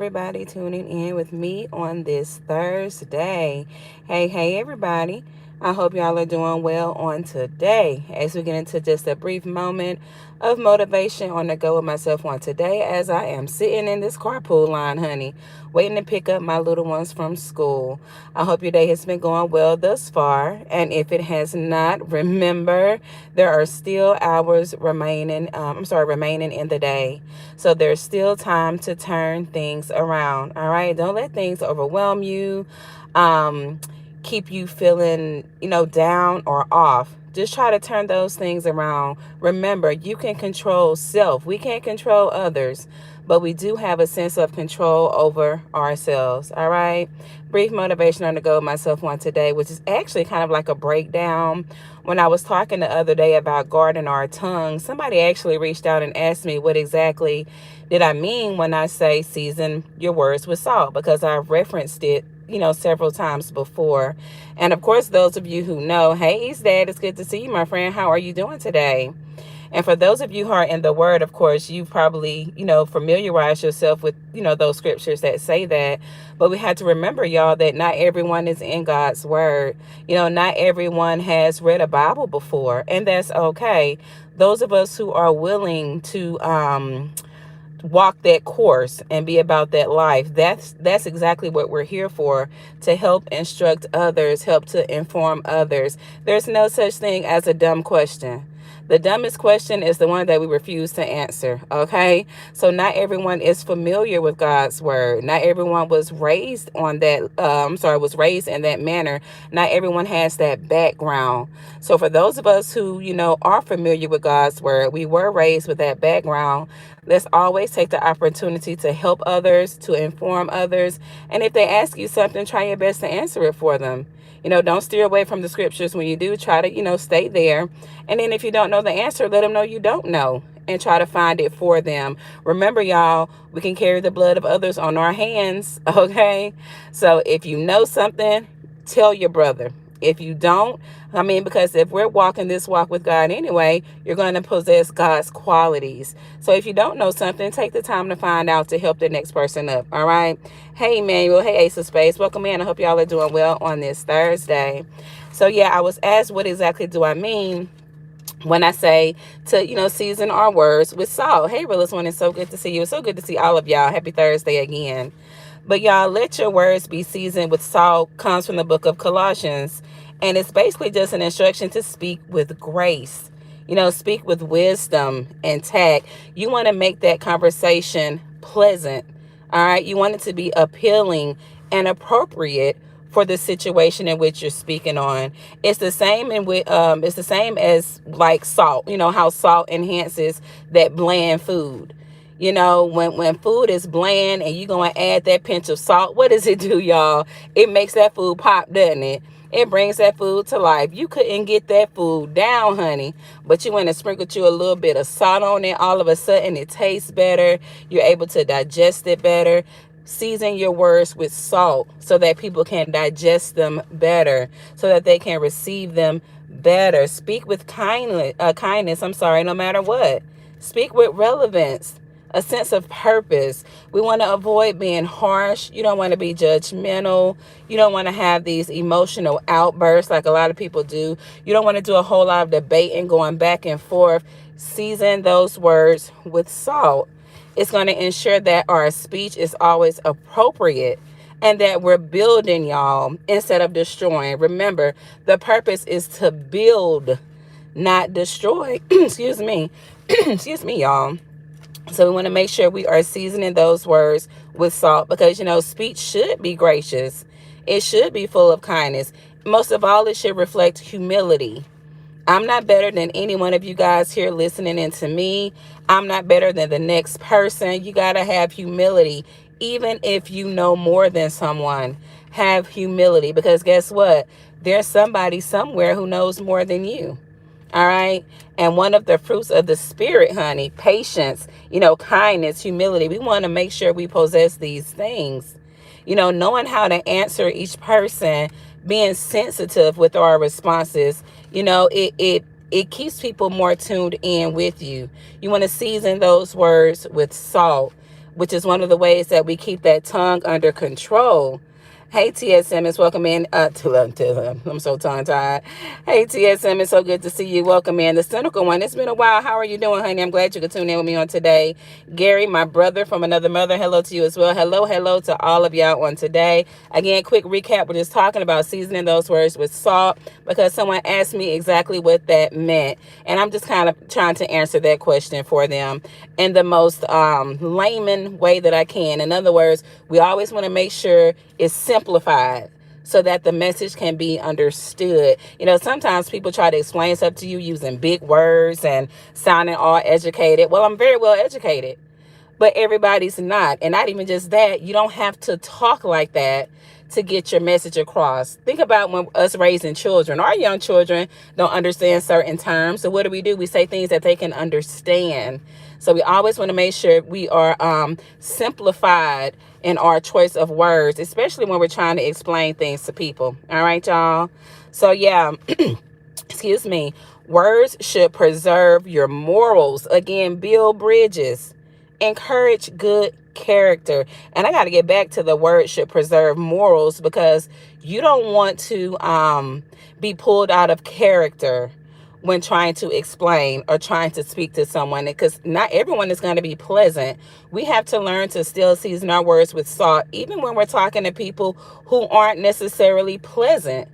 everybody tuning in with me on this Thursday. Hey, everybody. I hope y'all are doing well on today as we get into just a brief moment of motivation on the go with myself on today as I am sitting in this carpool line, honey, waiting to pick up my little ones from school. I hope your day has been going well thus far. And if it has not, remember there are still hours remaining in the day. So there's still time to turn things around. All right. Don't let things overwhelm you, um, keep you feeling, down or off. Just try to turn those things around. Remember, you can control self. We can't control others, but we do have a sense of control over ourselves. All right. Brief motivation on the go myself one today, which is actually kind of like a breakdown. When I was talking the other day about guarding our tongue, somebody actually reached out and asked me what exactly did I mean when I say season your words with salt, because I've referenced it several times before. And of course, those of you who know, hey, Dad, it's good to see you, my friend. How are you doing today? And for those of you who are in the word, of course, you probably, familiarize yourself with, those scriptures that say that. But we have to remember, y'all, that not everyone is in God's word. Not everyone has read a Bible before, and that's okay. Those of us who are willing to, walk that course and be about that life, that's exactly what we're here for, to help instruct others, help to inform others. There's no such thing as a dumb question. The dumbest question is the one that we refuse to answer. Okay, so not everyone is familiar with God's word. Not everyone was raised on that. Was raised in that manner. Not everyone has that background. So for those of us who are familiar with God's word, we were raised with that background. Let's always take the opportunity to help others, to inform others. And if they ask you something, try your best to answer it for them. Don't steer away from the scriptures when you do. Try to, stay there. And then if you don't know the answer, let them know you don't know and try to find it for them. Remember, y'all, we can carry the blood of others on our hands, okay? So if you know something, tell your brother. If you don't, because if we're walking this walk with God anyway, you're going to possess God's qualities. So if you don't know something, take the time to find out to help the next person up. All right. Hey, Emmanuel. Hey, Ace of Space. Welcome in. I hope y'all are doing well on this Thursday. So, yeah, I was asked, what exactly do I mean when I say to, season our words with salt? Hey, Realist One, it's so good to see you. It's so good to see all of y'all. Happy Thursday again. But y'all, let your words be seasoned with salt comes from the book of Colossians. And it's basically just an instruction to speak with grace, speak with wisdom and tact. You want to make that conversation pleasant. All right. You want it to be appealing and appropriate for the situation in which you're speaking on. It's the same it's the same as like salt, how salt enhances that bland food. When food is bland and you're going to add that pinch of salt, what does it do, y'all? It makes that food pop, doesn't it? It brings that food to life. You couldn't get that food down, honey, but you want to sprinkle you a little bit of salt on it. All of a sudden, it tastes better. You're able to digest it better. Season your words with salt so that people can digest them better, so that they can receive them better. Speak with kindness, no matter what. Speak with relevance, a sense of purpose. We want to avoid being harsh. You don't want to be judgmental. You don't want to have these emotional outbursts like a lot of people do. You don't want to do a whole lot of debating, going back and forth. Season those words with salt. It's going to ensure that our speech is always appropriate and that we're building, y'all, instead of destroying. Remember, the purpose is to build, not destroy. Excuse me. Excuse me, y'all. So we want to make sure we are seasoning those words with salt because, speech should be gracious. It should be full of kindness. Most of all, it should reflect humility. I'm not better than any one of you guys here listening in to me. I'm not better than the next person. You got to have humility. Even if you know more than someone, have humility because guess what? There's somebody somewhere who knows more than you. All right. And one of the fruits of the spirit, honey, patience, kindness, humility. We want to make sure we possess these things, knowing how to answer each person, being sensitive with our responses. It keeps people more tuned in with you. You want to season those words with salt. which is one of the ways that we keep that tongue under control. Hey, TSM, it's welcome in. I'm so tongue tied. Hey, TSM, it's so good to see you. Welcome in. The cynical one, it's been a while. How are you doing, honey? I'm glad you could tune in with me on today. Gary, my brother from another mother, hello to you as well. Hello to all of y'all on today. Again, quick recap. We're just talking about seasoning those words with salt because someone asked me exactly what that meant. And I'm just kind of trying to answer that question for them in the most layman way that I can. In other words, we always want to make sure it's simplified so that the message can be understood. You know, sometimes people try to explain stuff to you using big words and sounding all educated. Well, I'm very well educated, but everybody's not. And not even just that, you don't have to talk like that to get your message across. Think about when us raising children, our young children don't understand certain terms. So what do? We say things that they can understand. So we always want to make sure we are simplified in our choice of words, especially when we're trying to explain things to people. All right, y'all. So yeah, excuse me. Words should preserve your morals. Again, build bridges, encourage good character. And I got to get back to the word should preserve morals because you don't want to be pulled out of character when trying to explain or trying to speak to someone, because not everyone is going to be pleasant. We have to learn to still season our words with salt, even when we're talking to people who aren't necessarily pleasant.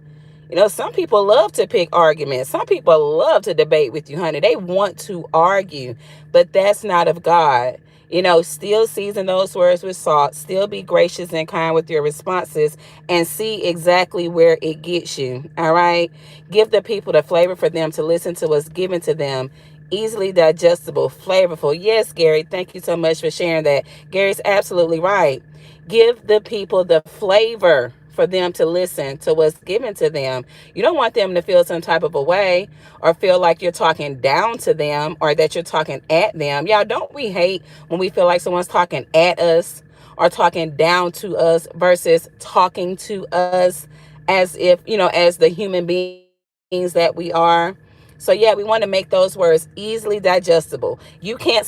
You know, some people love to pick arguments. Some people love to debate with you, honey. They want to argue, but that's not of God. You know, still season those words with salt, still be gracious and kind with your responses, and see exactly where it gets you. All right. Give the people the flavor for them to listen to what's given to them. Easily digestible, flavorful. Yes, Gary, thank you so much for sharing that. Gary's absolutely right. Give the people the flavor for them to listen to what's given to them. You don't want them to feel some type of a way or feel like you're talking down to them or that you're talking at them. Y'all, don't we hate when we feel like someone's talking at us or talking down to us versus talking to us as if, you know, as the human beings that we are? So yeah, we want to make those words easily digestible. You can't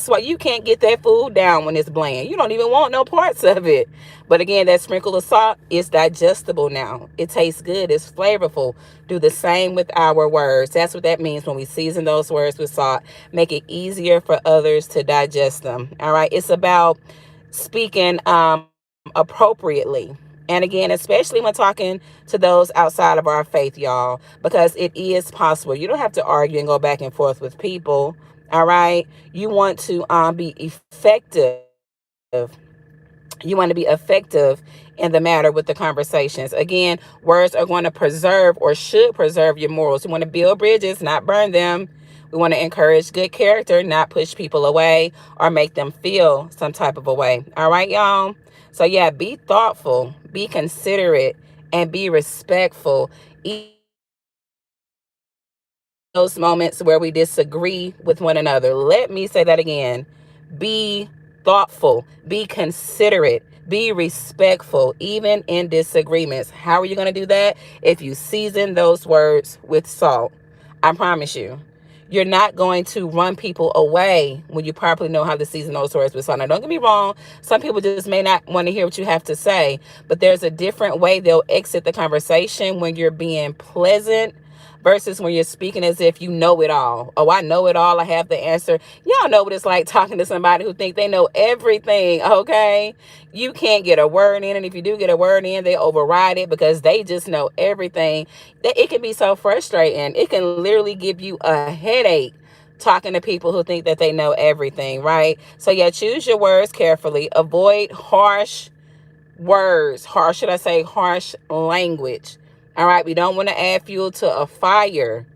get that food down when it's bland. You don't even want no parts of it. But again, that sprinkle of salt is digestible now. It tastes good. It's flavorful. Do the same with our words. That's what that means when we season those words with salt. Make it easier for others to digest them. All right. It's about speaking appropriately. And again, especially when talking to those outside of our faith, y'all, because it is possible. You don't have to argue and go back and forth with people. All right. You want to be effective. You want to be effective in the matter with the conversations. Again, words are going to preserve or should preserve your morals. We want to build bridges, not burn them. We want to encourage good character, not push people away or make them feel some type of a way. All right, y'all? So, yeah, be thoughtful, be considerate, and be respectful. Even in those moments where we disagree with one another. Let me say that again. Be thoughtful, be considerate, be respectful, even in disagreements. How are you going to do that? If you season those words with salt. I promise you. You're not going to run people away when you properly know how to season those words with salt. Now, don't get me wrong. Some people just may not want to hear what you have to say, but there's a different way they'll exit the conversation when you're being pleasant versus when you're speaking as if you know it all. Oh, I know it all. I have the answer. Y'all know what it's like talking to somebody who think they know everything, okay? You can't get a word in, and if you do get a word in, they override it because they just know everything. It can be so frustrating. It can literally give you a headache talking to people who think that they know everything, right? So yeah, choose your words carefully. Avoid harsh words, harsh language. All right, we don't want to add fuel to a fire.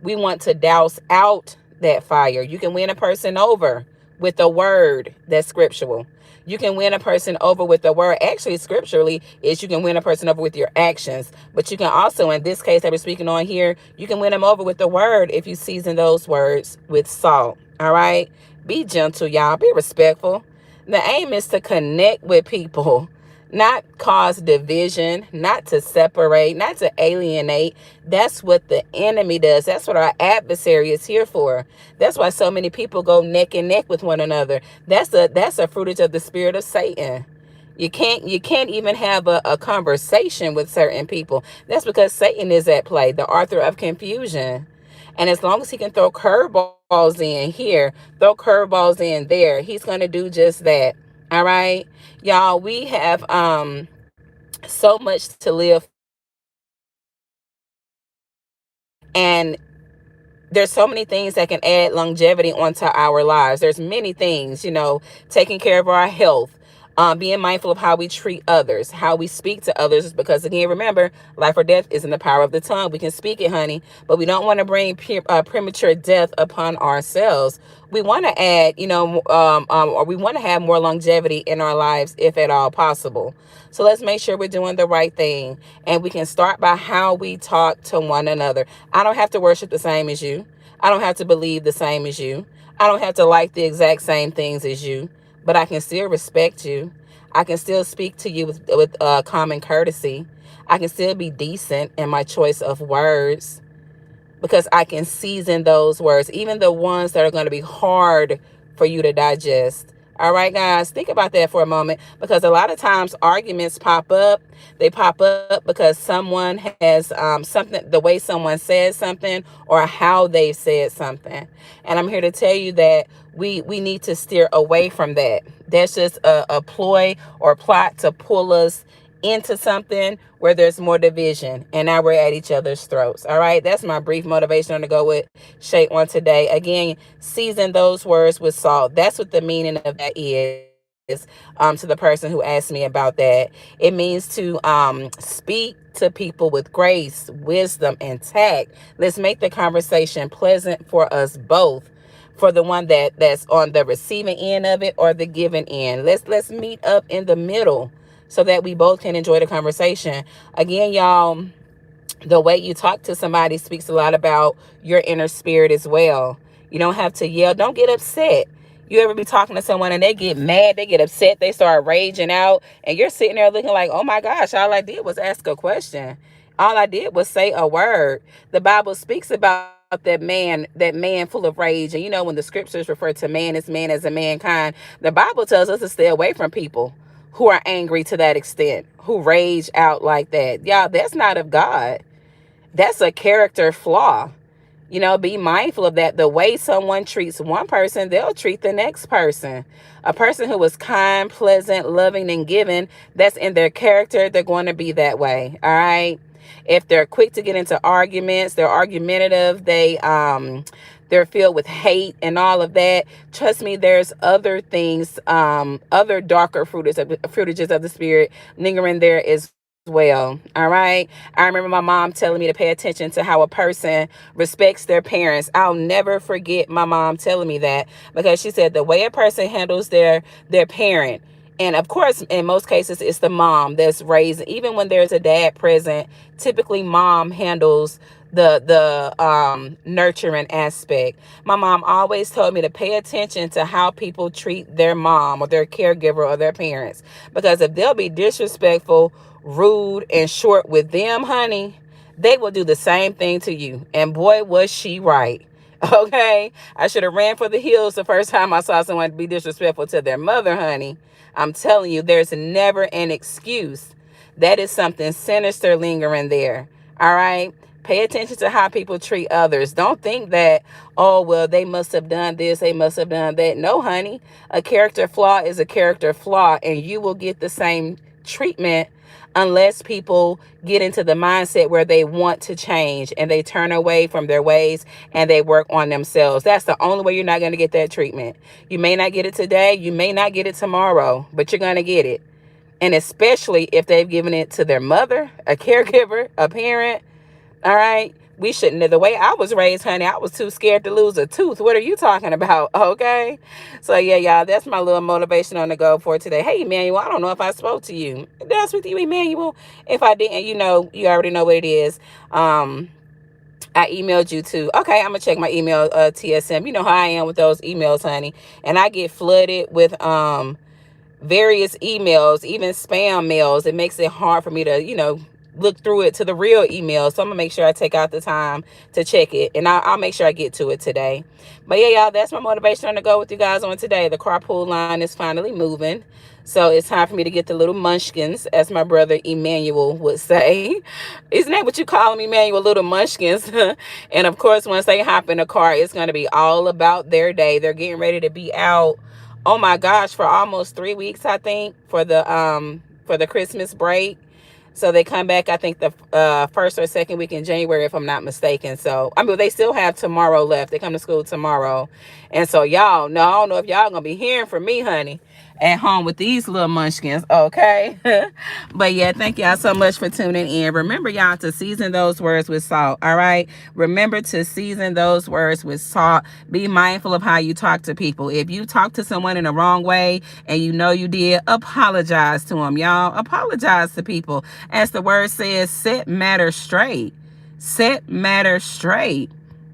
We want to douse out that fire. You can win a person over with a word that's scriptural. You can win a person over with a word. Actually, scripturally, is you can win a person over with your actions. But you can also, in this case that we're speaking on here, you can win them over with the word if you season those words with salt. All right? Be gentle, y'all. Be respectful. The aim is to connect with people, not cause division, not to separate, not to alienate. That's what the enemy does. That's what our adversary is here for. That's why so many people go neck and neck with one another. That's a fruitage of the spirit of Satan. You can't even have a conversation with certain people. That's because Satan is at play, the author of confusion. And as long as he can throw curveballs in here, throw curveballs in there, he's gonna do just that. All right. Y'all, we have so much to live for. And there's so many things that can add longevity onto our lives. There's many things, taking care of our health, being mindful of how we treat others, how we speak to others. Because again, remember, life or death is in the power of the tongue. We can speak it, honey, but we don't want to bring premature death upon ourselves. We want to add, or we want to have more longevity in our lives, if at all possible. So let's make sure we're doing the right thing. And we can start by how we talk to one another. I don't have to worship the same as you. I don't have to believe the same as you. I don't have to like the exact same things as you, but I can still respect you. I can still speak to you with common courtesy. I can still be decent in my choice of words, because I can season those words, even the ones that are going to be hard for you to digest. All right, guys, think about that for a moment, because a lot of times arguments pop up. They pop up because someone has something, the way someone says something or how they've said something. And I'm here to tell you that we need to steer away from that. That's just a ploy or plot to pull us into something where there's more division, and now we're at each other's throats. All right, that's my brief motivation to go with Shay on today. Again, season those words with salt. That's what the meaning of that is. To the person who asked me about that, it means to speak to people with grace, wisdom, and tact. Let's make the conversation pleasant for us both, for the one that's on the receiving end of it or the giving end. Let's meet up in the middle so that we both can enjoy the conversation. Again, y'all, the way you talk to somebody speaks a lot about your inner spirit as well. You don't have to yell. Don't get upset. You ever be talking to someone and they get mad, they get upset, they start raging out, and you're sitting there looking like, oh my gosh, all I did was ask a question. All I did was say a word. The Bible speaks about that man full of rage. And when the scriptures refer to man as a mankind, the Bible tells us to stay away from people who are angry to that extent, who rage out like that. Y'all, that's not of God. That's a character flaw. Be mindful of that. The way someone treats one person, they'll treat the next person. A person who is kind, pleasant, loving, and giving, that's in their character. They're going to be that way. All right. If they're quick to get into arguments, they're argumentative, they're filled with hate and all of that. Trust me, there's other things, other darker fruitages of the spirit lingering there as well. All right. I remember my mom telling me to pay attention to how a person respects their parents. I'll never forget my mom telling me that, because she said the way a person handles their parent, and of course, in most cases, it's the mom that's raising. Even when there's a dad present, typically mom handles the nurturing aspect. My mom always told me to pay attention to how people treat their mom or their caregiver or their parents, because if they'll be disrespectful, rude, and short with them, honey, they will do the same thing to you. And boy, was she right. Okay, I should have ran for the hills the first time I saw someone be disrespectful to their mother, honey. I'm telling you, there's never an excuse. That is something sinister lingering there. All right. Pay attention to how people treat others. Don't think that, oh, well, they must have done this, they must have done that. No, honey. A character flaw is a character flaw, and you will get the same treatment unless people get into the mindset where they want to change and they turn away from their ways and they work on themselves. That's the only way you're not going to get that treatment. You may not get it today, you may not get it tomorrow, but you're going to get it. And especially if they've given it to their mother, a caregiver, a parent. All right. We shouldn't. The way I was raised, honey, I was too scared to lose a tooth. What are you talking about? Okay. So, yeah, y'all, that's my little motivation on the go for today. Hey, Emmanuel, I don't know if I spoke to you. Did I speak to you, Emmanuel? If I didn't, you already know what it is. I emailed you too. Okay, I'm going to check my email, TSM. You know how I am with those emails, honey. And I get flooded with various emails, even spam mails. It makes it hard for me to, look through it to the real email. So I'm gonna make sure I take out the time to check it, and I'll make sure I get to it today. But yeah, y'all, that's my motivation to go with you guys on today. The carpool line is finally moving, so it's time for me to get the little munchkins, as my brother Emmanuel would say. Isn't that what you call them, Emmanuel? Little munchkins. And of course, once they hop in the car, it's gonna be all about their day. They're getting ready to be out. Oh my gosh, for almost 3 weeks, I think, for the Christmas break. So they come back, I think, the first or second week in January, if I'm not mistaken. So, I mean, they still have tomorrow left. They come to school tomorrow. And so, y'all, no, I don't know if y'all going to be hearing from me, honey, at home with these little munchkins, okay? But yeah, thank y'all so much for tuning in. Remember, y'all, to season those words with salt, all right? Remember to season those words with salt. Be mindful of how you talk to people. If you talk to someone in the wrong way and you know you did, apologize to them, y'all. Apologize to people. As the word says, set matters straight. Set matters straight.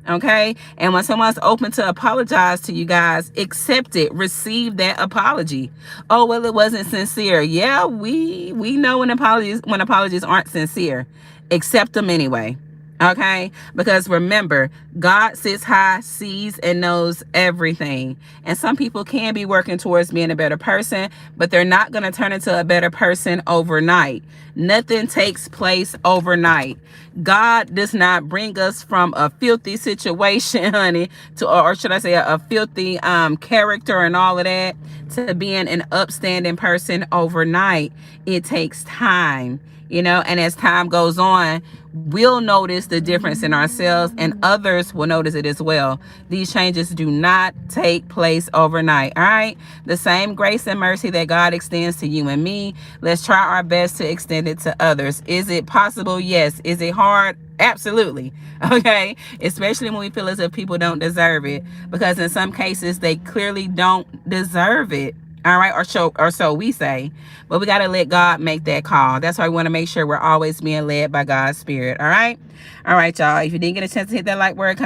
Okay. And when someone's open to apologize to you guys, accept it. Receive that apology. Oh, well, it wasn't sincere. Yeah, we know when apologies aren't sincere. Accept them anyway. Okay? Because remember, God sits high, sees, and knows everything. And some people can be working towards being a better person, but they're not going to turn into a better person overnight. Nothing takes place overnight. God does not bring us from a filthy situation, honey, or should I say a filthy character and all of that, to being an upstanding person overnight. It takes time. And as time goes on, we'll notice the difference in ourselves, and others will notice it as well. These changes do not take place overnight, all right? The same grace and mercy that God extends to you and me, let's try our best to extend it to others. Is it possible? Yes. Is it hard? Absolutely. Okay. Especially when we feel as if people don't deserve it, because in some cases they clearly don't deserve it. All right. Or so we say, but we got to let God make that call. That's why we want to make sure we're always being led by God's Spirit. All right. All right, y'all. If you didn't get a chance to hit that like word,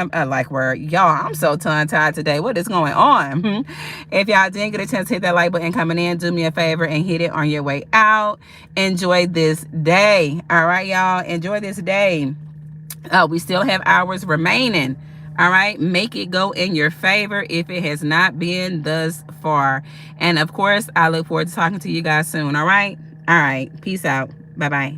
y'all, I'm so tongue tied today. What is going on? If y'all didn't get a chance to hit that like button coming in, do me a favor and hit it on your way out. Enjoy this day. All right, y'all. Enjoy this day. We still have hours remaining. All right. Make it go in your favor if it has not been thus far. And of course, I look forward to talking to you guys soon. All right. All right. Peace out. Bye-bye.